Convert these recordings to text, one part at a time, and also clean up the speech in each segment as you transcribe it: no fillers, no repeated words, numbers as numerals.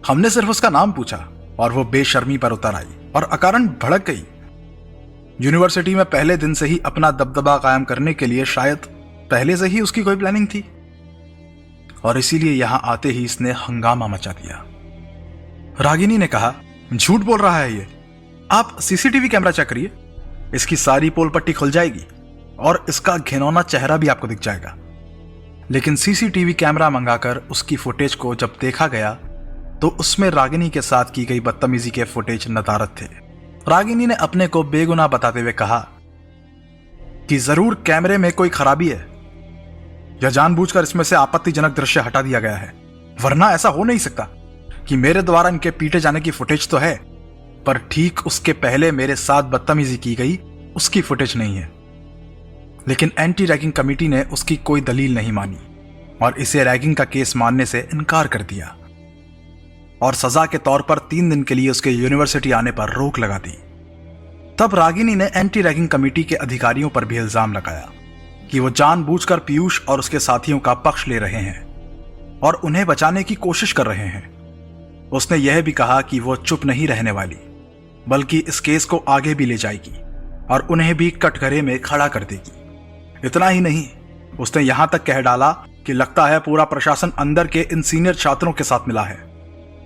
हमने सिर्फ उसका नाम पूछा और वो बेशर्मी पर उतर आई और अकारण भड़क गई। यूनिवर्सिटी में पहले दिन से ही अपना दबदबा कायम करने के लिए शायद पहले से ही उसकी कोई प्लानिंग थी और इसीलिए यहां आते ही इसने हंगामा मचा दिया। रागिनी ने कहा, झूठ बोल रहा है ये, आप सीसीटीवी कैमरा चेक करिए, इसकी सारी पोल पट्टी खुल जाएगी और इसका घिनौना चेहरा भी आपको दिख जाएगा। लेकिन सीसीटीवी कैमरा मंगाकर उसकी फुटेज को जब देखा गया तो उसमें रागिनी के साथ की गई बदतमीजी के फुटेज नदारद थे। रागिनी ने अपने को बेगुनाह बताते हुए कहा कि जरूर कैमरे में कोई खराबी है या जानबूझकर इसमें से आपत्तिजनक दृश्य हटा दिया गया है, वरना ऐसा हो नहीं सकता कि मेरे द्वारा इनके पीटे जाने की फुटेज तो है पर ठीक उसके पहले मेरे साथ बदतमीजी की गई उसकी फुटेज नहीं है। लेकिन एंटी रैगिंग कमेटी ने उसकी कोई दलील नहीं मानी और इसे रैगिंग का केस मानने से इनकार कर दिया और सजा के तौर पर 3 दिन के लिए उसके यूनिवर्सिटी आने पर रोक लगा दी। तब रागिनी ने एंटी रैगिंग कमेटी के अधिकारियों पर भी इल्जाम लगाया कि वो जानबूझकर पीयूष और उसके साथियों का पक्ष ले रहे हैं और उन्हें बचाने की कोशिश कर रहे हैं। उसने यह भी कहा कि वो चुप नहीं रहने वाली बल्कि इस केस को आगे भी ले जाएगी और उन्हें भी कटघरे में खड़ा कर देगी। इतना ही नहीं, उसने यहां तक कह डाला कि लगता है पूरा प्रशासन अंदर के इन सीनियर छात्रों के साथ मिला है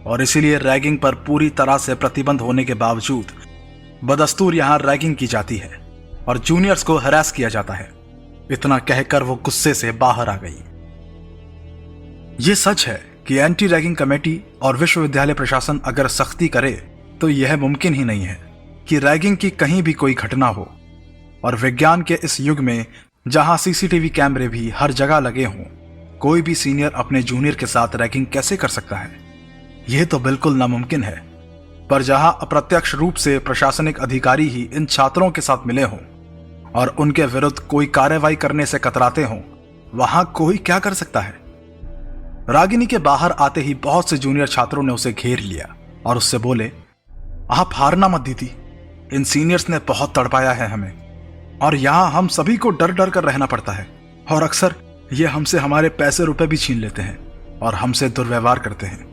और इसीलिए रैगिंग पर पूरी तरह से प्रतिबंध होने के बावजूद बदस्तूर यहां रैगिंग की जाती है और जूनियर्स को हरास किया जाता है। इतना कहकर वो गुस्से से बाहर आ गई। ये सच है कि एंटी रैगिंग कमेटी और विश्वविद्यालय प्रशासन अगर सख्ती करे तो यह मुमकिन ही नहीं है कि रैगिंग की कहीं भी कोई घटना हो। और विज्ञान के इस युग में जहां सीसीटीवी कैमरे भी हर जगह लगे हों, कोई भी सीनियर अपने जूनियर के साथ रैगिंग कैसे कर सकता है? यह तो बिल्कुल नामुमकिन है। पर जहां अप्रत्यक्ष रूप से प्रशासनिक अधिकारी ही इन छात्रों के साथ मिले हों और उनके विरुद्ध कोई कार्रवाई करने से कतराते हों, वहां कोई क्या कर सकता है? रागिनी के बाहर आते ही बहुत से जूनियर छात्रों ने उसे घेर लिया और उससे बोले, आप हारना मत दीदी, इन सीनियर्स ने बहुत तड़पाया है हमें और यहां हम सभी को डर डर कर रहना पड़ता है और अक्सर ये हमसे हमारे पैसे रुपए भी छीन लेते हैं और हमसे दुर्व्यवहार करते हैं।